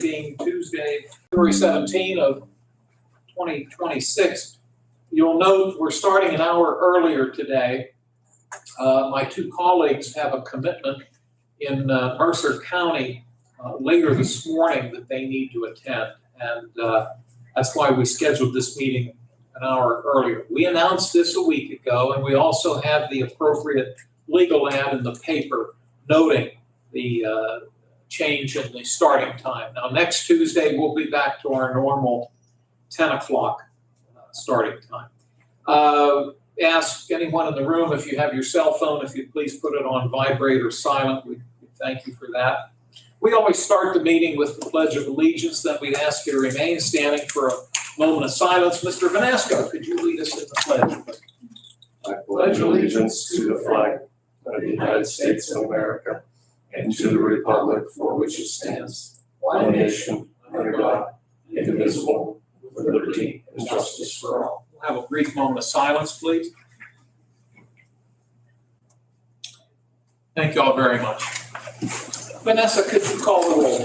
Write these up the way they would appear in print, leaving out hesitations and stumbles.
Being Tuesday, February 17 of 2026. You'll note we're starting an hour earlier today. My two colleagues have a commitment in Mercer County later this morning that they need to attend, and that's why we scheduled this meeting an hour earlier. We announced this a week ago, and we also have the appropriate legal ad in the paper noting the change in the starting time. Now, next Tuesday, we'll be back to our normal 10 o'clock starting time. Ask anyone in the room, if you have your cell phone, if you'd please put it on vibrate or silent. We thank you for that. We always start the meeting with the Pledge of Allegiance. Then we'd ask you to remain standing for a moment of silence. Mr. Vanasco, could you lead us in the pledge? I pledge allegiance to the flag of the United States of America and to the republic for which it stands, one nation, under God, indivisible, with liberty and justice for all. We'll have a brief moment of silence, please. Thank you all very much. Vanessa, could you call the roll?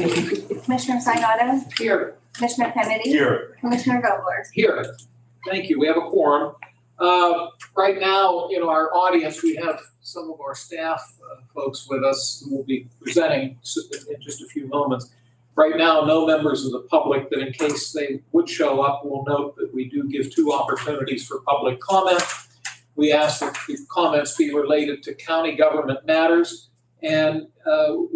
Commissioner Sinata? Here. Commissioner Kennedy? Here. Commissioner Vogler? Here. Thank you. We have a quorum. Right now, in our audience, we have some of our staff folks with us who will be presenting in just a few moments. Right now, no members of the public, but in case they would show up, we'll note that we do give 2 opportunities for public comment. We ask that the comments be related to county government matters, and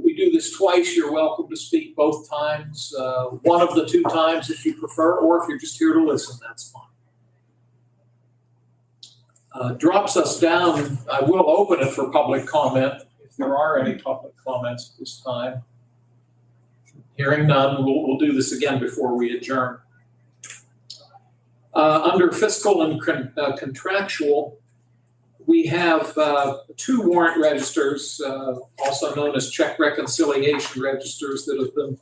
we do this twice. You're welcome to speak both times, one of the 2 times if you prefer, or if you're just here to listen, that's fine. Drops us down. I will open it for public comment if there are any public comments at this time. Hearing none, we'll do this again before we adjourn. Under fiscal and contractual, we have 2 warrant registers, also known as check reconciliation registers, that have been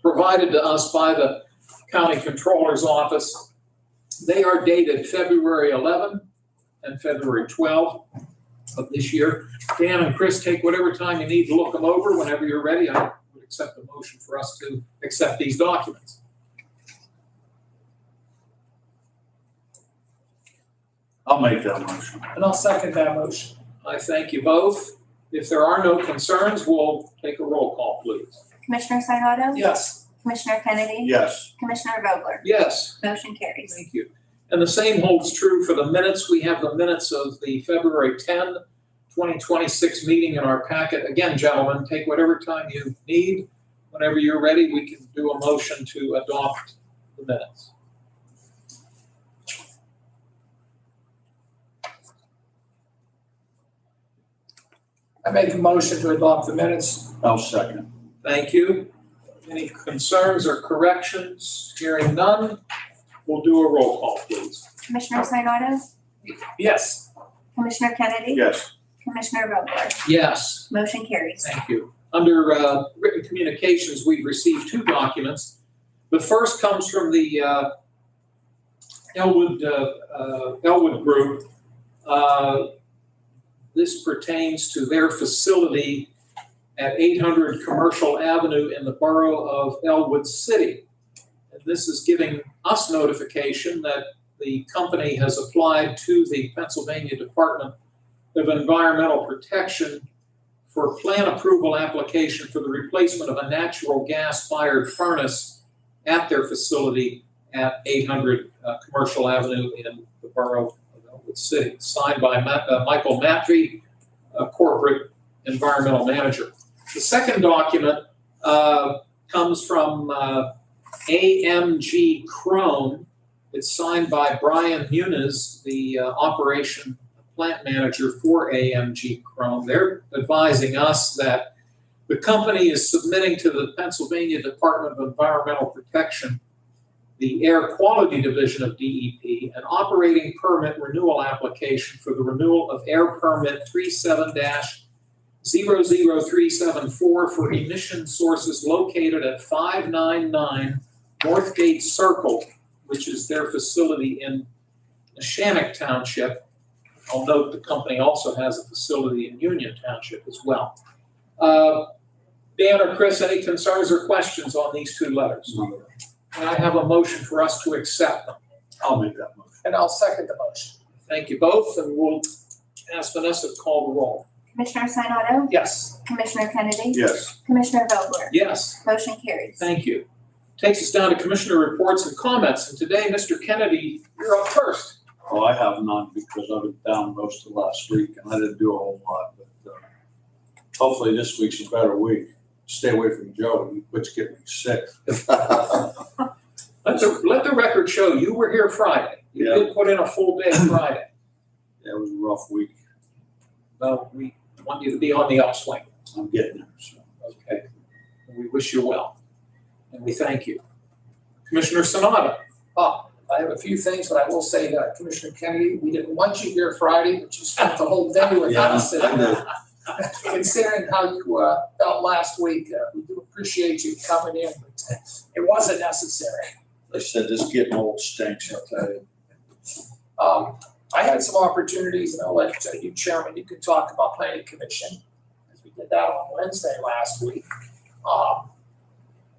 provided to us by the County Controller's Office. They are dated February 11 and February 12 of this year. Dan and Chris, take whatever time you need to look them over. Whenever you're ready, I would accept a motion for us to accept these documents. I'll make that motion. And I'll second that motion. I thank you both. If there are no concerns, we'll take a roll call, please. Commissioner Sinata? Yes. Commissioner Kennedy? Yes. Commissioner Vogler? Yes. Motion carries. Thank you. And the same holds true for the minutes. We have the minutes of the February 10, 2026 meeting in our packet. Again, gentlemen, take whatever time you need. Whenever you're ready, we can do a motion to adopt the minutes. I make a motion to adopt the minutes. I'll second. Thank you. Any concerns or corrections? Hearing none, we'll do a roll call, please. Commissioner Sinata? Yes. Commissioner Kennedy? Yes. Commissioner Vogler? Yes. Motion carries. Thank you. Under written communications, we've received 2 documents. The first comes from the Elwood Group. This pertains to their facility at 800 Commercial Avenue in the borough of Elwood City. And this is giving us notification that the company has applied to the Pennsylvania Department of Environmental Protection for plan approval application for the replacement of a natural gas-fired furnace at their facility at 800 Commercial Avenue in the borough of Elwood City. Signed by Michael Matvey, corporate environmental manager. The second document comes from AMG Chrome. It's signed by Brian Muniz, the operation plant manager for AMG Chrome. They're advising us that the company is submitting to the Pennsylvania Department of Environmental Protection, the Air Quality Division of DEP, an operating permit renewal application for the renewal of Air Permit 37-00374 for emission sources located at 599 Northgate Circle, which is their facility in Neshannock Township. I'll note the company also has a facility in Union Township as well. Dan or Chris, any concerns or questions on these two letters? And I have a motion for us to accept them. I'll make that motion. And I'll second the motion. Thank you both, and we'll ask Vanessa to call the roll. Commissioner Sinata, Yes. Commissioner Kennedy, Yes. Commissioner Vogler, Yes. motion carries. Thank you. Takes us down to commissioner reports and comments, and today, Mr. Kennedy, you're up first. Oh, I have none because I was down most of last week and I didn't do a whole lot, but hopefully this week's a better week. Stay away from Joe, he quits getting me sick. Let the record show you were here Friday. You Yeah. did put in a full day Friday. Yeah, it was a rough week. Well, we want you to be on the upswing. I'm getting there, so. Okay. We wish you well, and we thank you. Commissioner Sanada. I have a few things, but I will say that Commissioner Kennedy, we didn't want you here Friday, but you spent the whole day with us. Yeah, I did. Considering how you felt last week, we do appreciate you coming in, but it wasn't necessary. They said this getting old stinks, I'll tell you. I had some opportunities, and I'll let you, Chairman, you could talk about Planning Commission, as we did that on Wednesday last week.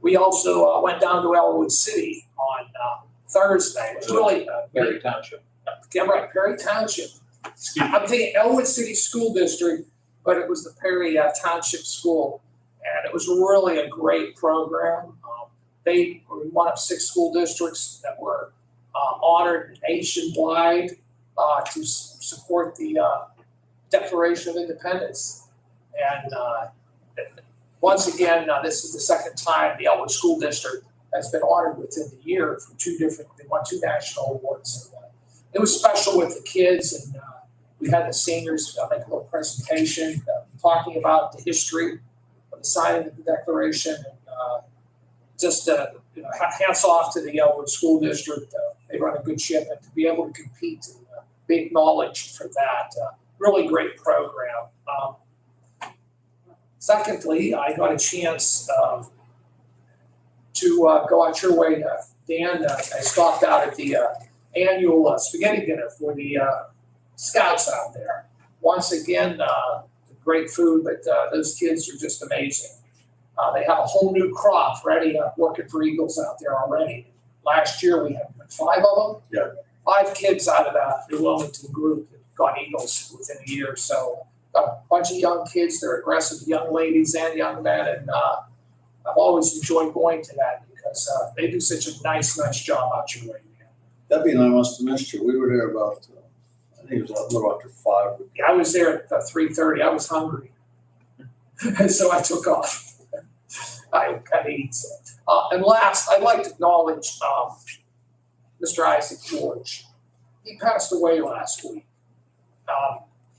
We also went down to Elwood City on Thursday. It was really Perry Township. yeah, right, Perry Township. I'm thinking Elwood City School District, but it was the Perry Township School, and it was really a great program. They were one of 6 school districts that were honored nationwide to support the Declaration of Independence. And once again, this is the second time the Elwood School District has been honored within the year for they won 2 national awards. And, it was special with the kids, and we had the seniors make a little presentation talking about the history of the signing of the Declaration. And just hats off to the Elwood School District. They run a good ship, and to be able to compete and be acknowledged for that, really great program. Secondly, I got a chance to go out your way, Dan. I stopped out at the annual spaghetti dinner for the scouts out there. Once again, great food, but those kids are just amazing. They have a whole new crop ready, working for Eagles out there already. Last year we had 5 of them. Yeah. 5 kids out of the New Wilmington group that got Eagles within a year. So got a bunch of young kids. They're aggressive young ladies and young men, and I've always enjoyed going to that because they do such a nice job out your way, man. Debbie and I must have missed you. We were there about, I think it was a little after 5. Yeah, I was there at 3:30. I was hungry, and so I took off. I had to eat. And last, I'd like to acknowledge Mr. Isaac George. He passed away last week.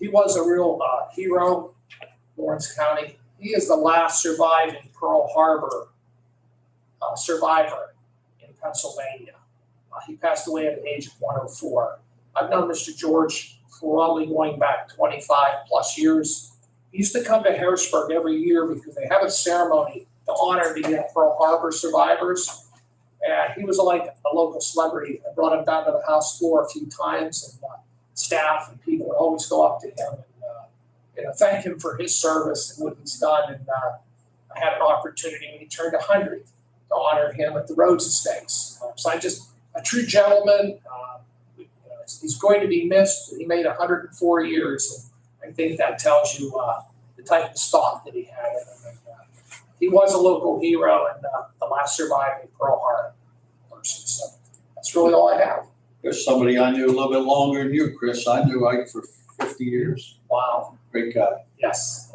He was a real hero, Lawrence County. He is the last surviving Pearl Harbor survivor in Pennsylvania. He passed away at the age of 104. I've known Mr. George probably going back 25 plus years. He used to come to Harrisburg every year because they have a ceremony to honor the Pearl Harbor survivors. And he was like a local celebrity. I brought him down to the House floor a few times, and staff and people would always go up to him and thank him for his service and what he's done. And I had an opportunity when he turned 100 to honor him at the Rhodes Estates. So a true gentleman. He's going to be missed. He made 104 years, and I think that tells you the type of stock that he had. He was a local hero and the last surviving Pearl Harbor person. So that's really all I have. There's somebody I knew a little bit longer than you, Chris. I knew Ike for 50 years. Wow. Great guy. Yes.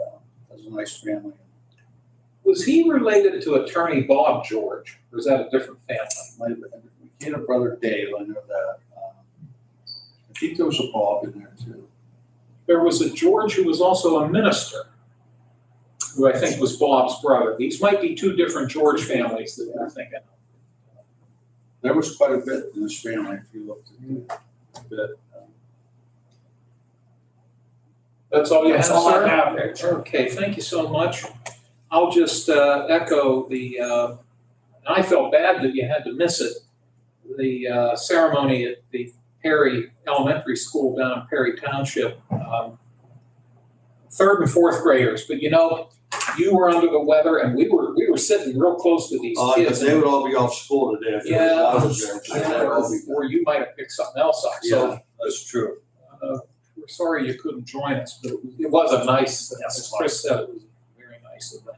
Has a nice family. Was he related to attorney Bob George, or is that a different family? Might have been. He had a brother Dave, I know that. I think there was a Bob in there too. There was a George who was also a minister, who I think was Bob's brother. These might be 2 different George families that you're thinking of. There was quite a bit in this family if you looked at a bit. That's all you have, That's all I sir? have there, Chair. Okay, thank you so much. I'll just echo and I felt bad that you had to miss it, the ceremony at the Perry Elementary School down in Perry Township. 3rd and 4th graders, but you were under the weather, and we were sitting real close to these kids. They would all be off school today if I was there. So they'd all be- Or you might have picked something else up. So Yeah, that's true. we're sorry you couldn't join us, but it was a nice, Yes, as Chris said, it was a very nice event.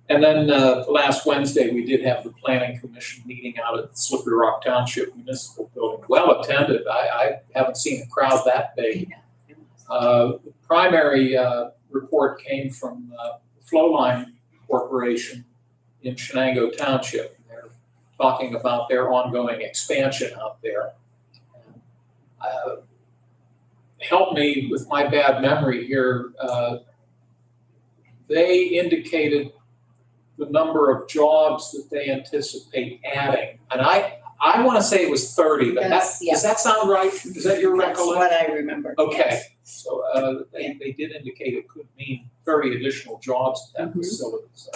And then last Wednesday, we did have the Planning Commission meeting out at Slippery Rock Township Municipal Building. Well attended. I haven't seen a crowd that big. The primary report came from Flowline Corporation in Shenango Township. They're talking about their ongoing expansion out there. Help me with my bad memory here. They indicated the number of jobs that they anticipate adding. And I want to say it was 30, but Yes, yeah. does that sound right? Is that your That's recollection? what I remember. Okay, so they did indicate it could mean 30 additional jobs at that Mhm. facility. So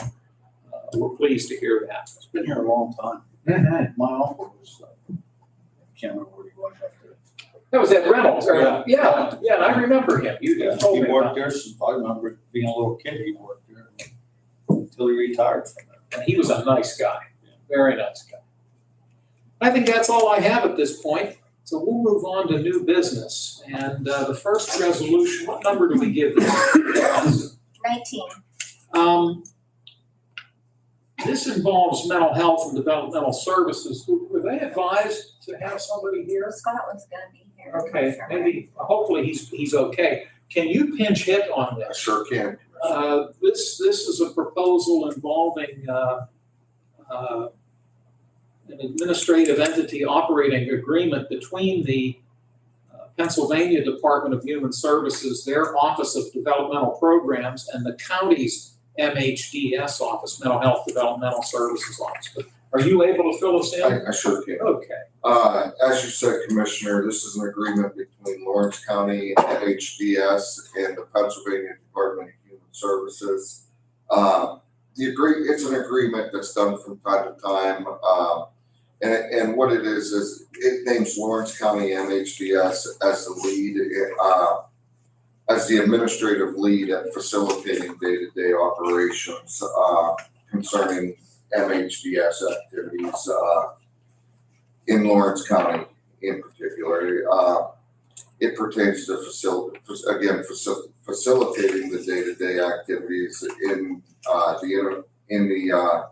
we're pleased to hear that. It's been here a long time. My uncle was, I can't remember where he was after. That was at Reynolds, or, Yeah. yeah, and I remember him. You told He me worked about there since, I remember being a little kid, he worked there until he retired from there. it. And he was a nice guy, very nice guy. I think that's all I have at this point. So we'll move on to new business. And the first resolution, what number do we give this? 19. This involves mental health and developmental services. Were they advised to have somebody here? Scott was gonna be here. Okay, maybe, hopefully he's okay. Can you pinch hit on I this? sure can. This is a proposal involving an administrative entity operating agreement between the Pennsylvania Department of Human Services, their Office of Developmental Programs, and the county's MHDS office, Mental Health Developmental Services Office. But are you able to fill us in? I sure can. Okay. As you said, Commissioner, this is an agreement between Lawrence County, NHDS, and the Pennsylvania Department of Human Services. It's an agreement that's done from time to time. And what it is it names Lawrence County MHDS as the lead, as the administrative lead at facilitating day-to-day operations concerning MHDS activities in Lawrence County in particular. It pertains to facilitating the day-to-day activities in the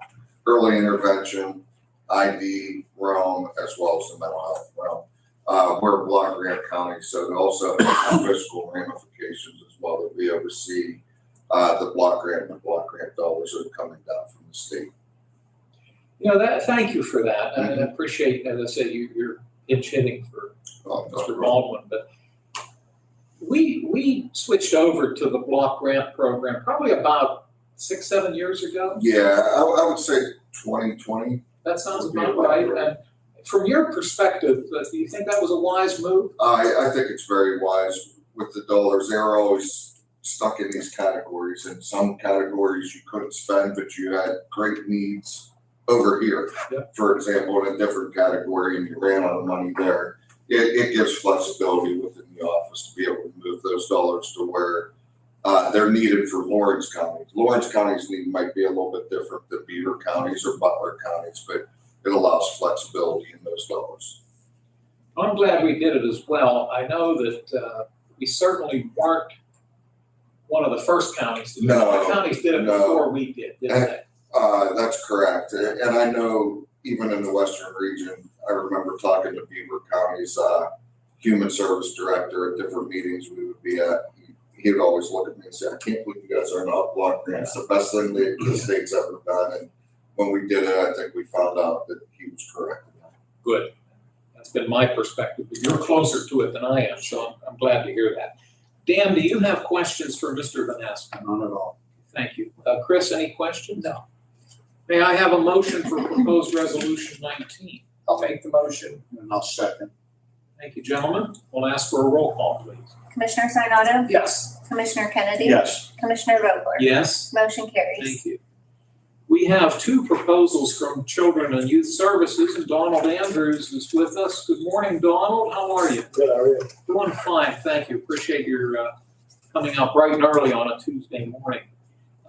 early intervention, ID realm, as well as the mental health realm. We're a block grant county, so it also has fiscal ramifications as well, that we oversee the block grant and the block grant dollars that are coming down from the state. Thank you for that. I appreciate, as I said, you're pinch hitting for Mr. Baldwin, but we switched over to the block grant program probably about 6-7 years ago. Yeah, I would say 2020. That sounds about right. And from your perspective, do you think that was a wise move? I think it's very wise with the dollars. They're always stuck in these categories. In some categories you couldn't spend, but you had great needs over here. Yep. For example, in a different category, and you ran out of money there. It gives flexibility within the office to be able to move those dollars to where they're needed for Lawrence County. Lawrence County's need might be a little bit different than Beaver County's or Butler County's, but it allows flexibility in those dollars. I'm glad we did it as well. I know that we certainly weren't one of the first counties to do it. No, The counties did it no. before we did, didn't they? That's correct. And I know even in the Western region, I remember talking to Beaver County's human service director at different meetings we would be at. He would always look at me and say, I can't believe you guys are not block grants. The best thing the state's ever done. And when we did it, I think we found out that he was correct. Good. That's been my perspective, but you're closer to it than I am, so I'm glad to hear that. Dan, do you have questions for Mr. Vanessa? None at all. Thank you. Chris, any questions? No. May I have a motion for proposed resolution 19? I'll make the motion. And I'll second. Thank you, gentlemen. We'll ask for a roll call, please. Commissioner Sinata? Yes. Commissioner Kennedy? Yes. Commissioner Vogler? Yes. Motion carries. Thank you. We have two proposals from Children and Youth Services, and Donald Andrews is with us. Good morning, Donald. How are you? Good, how are you? Doing fine, thank you. Appreciate your coming out bright and early on a Tuesday morning.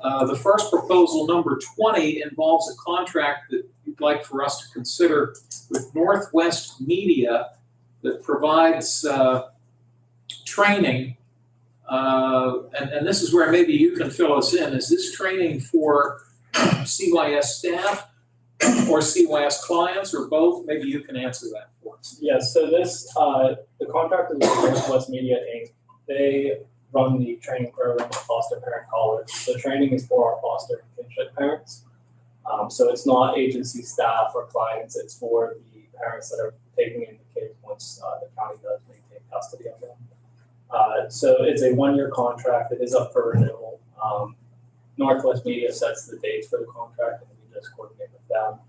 The first proposal, number 20, involves a contract that you'd like for us to consider with Northwest Media that provides training. And this is where maybe you can fill us in. Is this training for CYS staff or CYS clients or both? Maybe you can answer that for us. Yes, so this, the contract is with Northwest Media Inc. They run the training program at Foster Parent College. The training is for our foster and kinship parents. So it's not agency staff or clients, it's for the parents that are taking in the kids once the county does maintain custody of them. So it's a 1-year contract, it is up for renewal. Northwest Media sets the dates for the contract and we just coordinate with them.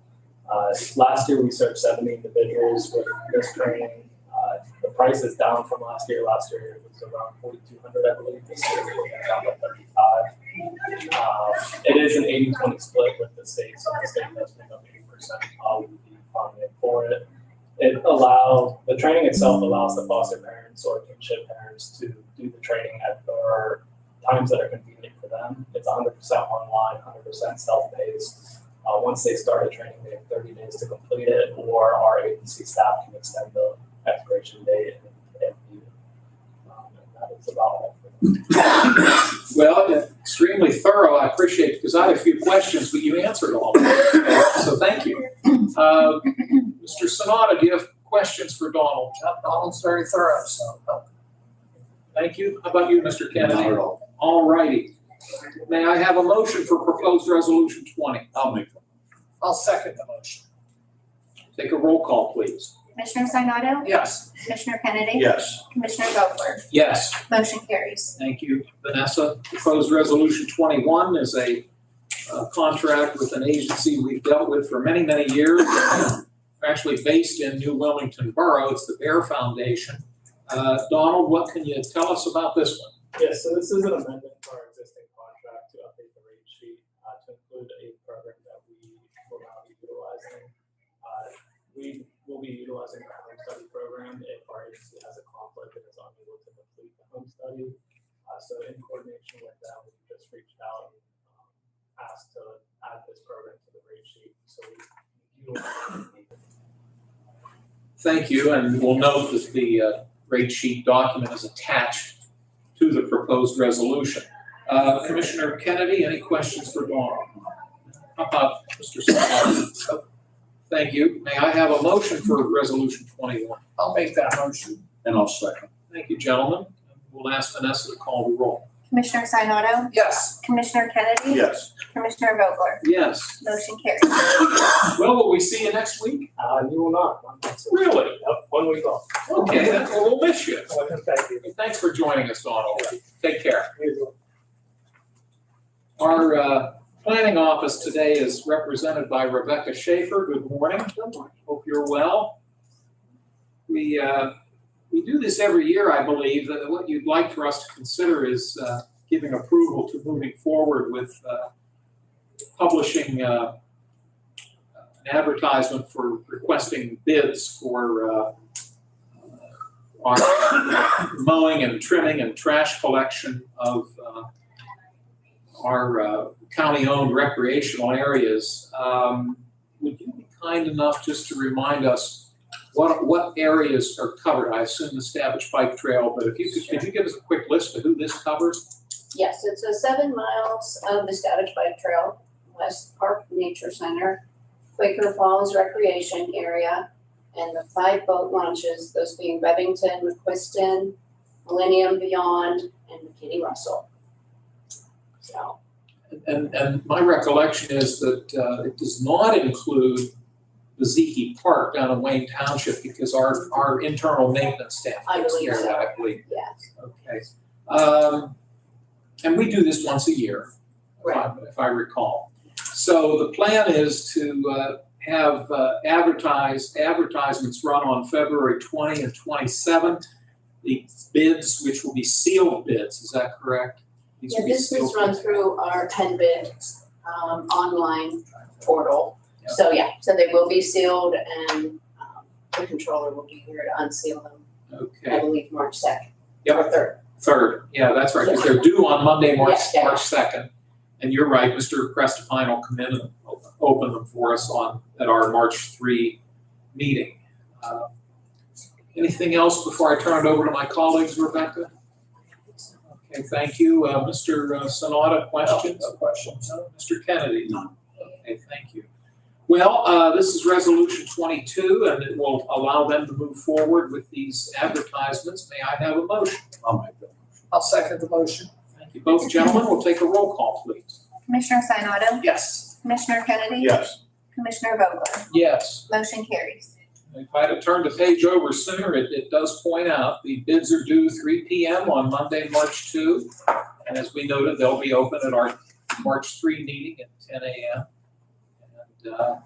Last year we served 70 individuals with this training. The price is down from last year. Last year it was around 4,200, I believe. This year we're down to 35. It is an 80-20 split with the state, so the state does make up 80% of the funding for it. The training itself allows the foster parents or kinship parents to do the training at their times that are convenient for them. It's 100% online, 100% self-paced. Once they start a training, they have 30 days to complete it, or our agency staff can extend the expiration date if needed. And that is about all. Well, extremely thorough. I appreciate it because I had a few questions, but you answered all of them. So thank you. Mr. Sonata, do you have questions for Donald? Donald's very thorough, so. Thank you. How about you, Mr. Kennedy? Not at all. All righty. May I have a motion for proposed resolution 20? I'll make them. I'll second the motion. Take a roll call, please. Commissioner Sinata? Yes. Commissioner Kennedy? Yes. Commissioner Vogler? Yes. Motion carries. Thank you, Vanessa. Proposed resolution 21 is a contract with an agency we've dealt with for many, many years. We're actually based in New Wilmington Borough. It's the Bear Foundation. Donald, what can you tell us about this one? Yes, so this is an amendment to our existing contract to update the rate sheet to include a program that we will now be utilizing. We will be utilizing the home study program if our agency has a conflict and is unable to complete the home study. So in coordination with them, we just reached out and asked to add this program to the rate sheet. So we utilize. Thank you, and we'll note that the rate sheet document is attached to the proposed resolution. Commissioner Kennedy, any questions for Donald? How about Mr. Sonata? Thank you. May I have a motion for resolution 21? I'll make that motion. And I'll second. Thank you, gentlemen. We'll ask Vanessa to call the roll. Commissioner Sinata? Yes. Commissioner Kennedy? Yes. Commissioner Vogler? Yes. Motion carries. Well, will we see you next week? You will not. Really? Yep, 1 week off. Okay, then we'll miss you. Thank you. Thanks for joining us, Donald. Take care. You too. Our planning office today is represented by Rebecca Schaefer. Good morning. Good morning. Hope you're well. We do this every year, I believe. What you'd like for us to consider is giving approval to moving forward with publishing an advertisement for requesting bids for our mowing and trimming and trash collection of our county-owned recreational areas. Would you be kind enough just to remind us what areas are covered? I assume the Stabbage Pike Trail, but if you could you give us a quick list of who this covers? Yes, it's 7 miles of the Stabbage Bike Trail, West Park Nature Center, Quaker Falls Recreation Area, and the 5 boat launches, those being Bevington, McQuiston, Millennium Beyond, and McKinney Russell. So. And my recollection is that it does not include Beziki Park down in Wayne Township because our internal maintenance staff I takes believe care of so. that, I believe. Yes. Okay. And we do this once a year, Right. if I recall. So the plan is to have advertisements run on February 20 and 27. The bids, which will be sealed bids, is that correct? These Yeah, will be this is sealed run bids. through our 10-bid online portal. Yeah. So they will be sealed, and the controller will be here to unseal them, I Okay, believe, March 2nd. Yep. Or 3rd. 3rd, yeah, that's right, because they're due on Monday, March Yeah. 2nd. And you're right, Mr. Crestapine will come in and open them for us at our March 3 meeting. Anything else before I turn it over to my colleagues, Rebecca? Okay, thank you. Mr. Sanada, questions? No questions. No. Mr. Kennedy? None. Okay, thank you. Well, this is Resolution 22, and it will allow them to move forward with these advertisements. May I have a motion? I'll make that. I'll second the motion. Thank you. Both gentlemen will take a roll call, please. Commissioner Sinata, Yes. Commissioner Kennedy, Yes. Commissioner Vogler, Yes. motion carries. If I had to turn the page over sooner, it does point out the bids are due 3 p.m. on Monday, March 2. And as we noted, they'll be open at our March 3 meeting at 10 a.m. And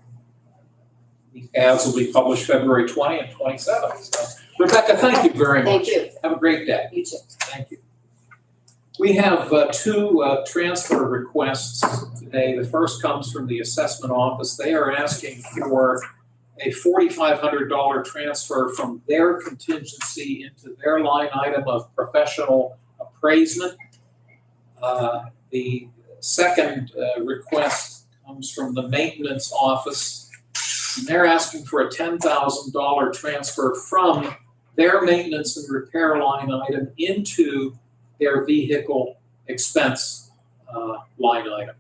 the ads will be published February 20 and 27. So, Rebecca, thank you very much. Thank you. Have a great day. You too. Thank you. We have two transfer requests today. The first comes from the assessment office. They are asking for a $4,500 transfer from their contingency into their line item of professional appraisement. The second request comes from the maintenance office. And they're asking for a $10,000 transfer from their maintenance and repair line item into their vehicle expense line item.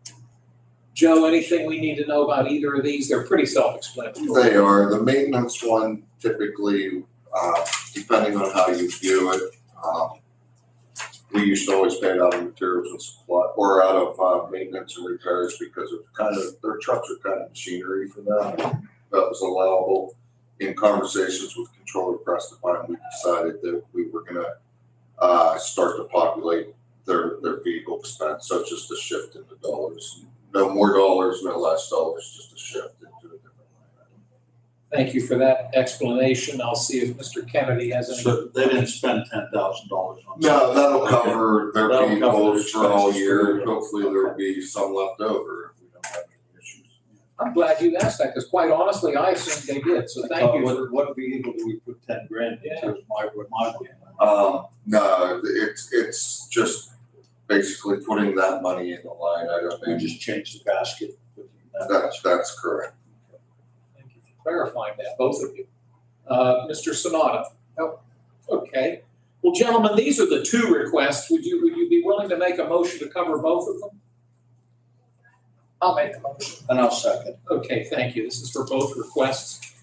Joe, anything we need to know about either of these? They're pretty self-explanatory. They are. The maintenance one typically, depending on how you view it, we used to always pay it out of materials and supply, or out of maintenance and repairs, because it's kind of, their trucks are kind of machinery for them. That was allowable. In conversations with Controller Crestapine, we decided that we were gonna start to populate their vehicle expense, so it's just a shift in the dollars. No more dollars, no less dollars, just a shift into a different line item. Thank you for that explanation. I'll see if Mr. Kennedy has any. So they didn't spend $10,000 on. No, that'll cover their That'll cover vehicles for all expenses year. for- Hopefully there'll be some left over if we don't have any issues. I'm glad you asked that, because quite honestly, I assumed they did, so thank you for. What vehicle do we put 10 grand into? Is my money. No, it's just basically putting that money in the line item, We and just changed the basket. that's correct. Thank you for clarifying that, both of you. Mr. Sanada? No. Okay. Well, gentlemen, these are the two requests. Would you be willing to make a motion to cover both of them? I'll make the motion. And I'll second. Okay, thank you. This is for both requests.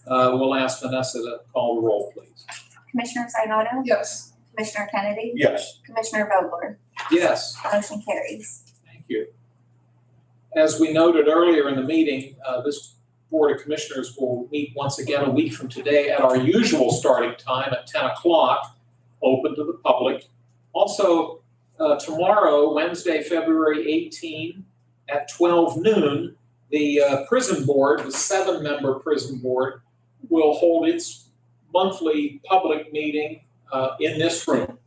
We'll ask Vanessa to call the roll, please. Commissioner Sinata, Yes. Commissioner Kennedy, Yes. Commissioner Vogler, Yes. motion carries. Thank you. As we noted earlier in the meeting, this Board of Commissioners will meet once again a week from today at our usual starting time at 10 o'clock, open to the public. Also, tomorrow, Wednesday, February 18, at 12 noon, the prison board, the 7-member prison board, will hold its monthly public meeting in this room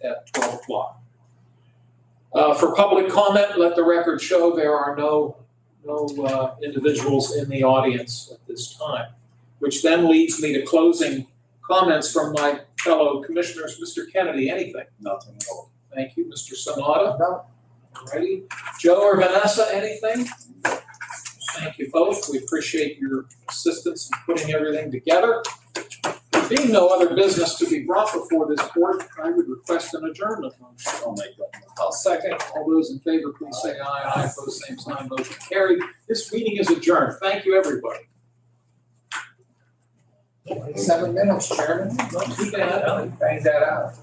at 12 o'clock. For public comment, let the record show there are no individuals in the audience at this time, which then leads me to closing comments from my fellow commissioners. Mr. Kennedy, anything? Nothing at all. Thank you. Mr. Sanada? No. Ready? Joe or Vanessa, anything? Thank you both. We appreciate your assistance in putting everything together. There being no other business to be brought before this board, I would request an adjournment. I'll make that. I'll second. All those in favor, please say aye. Aye, opposed, same sign. Motion carried. This meeting is adjourned. Thank you, everybody. 7 minutes, Chairman. Not too bad. Bang that out.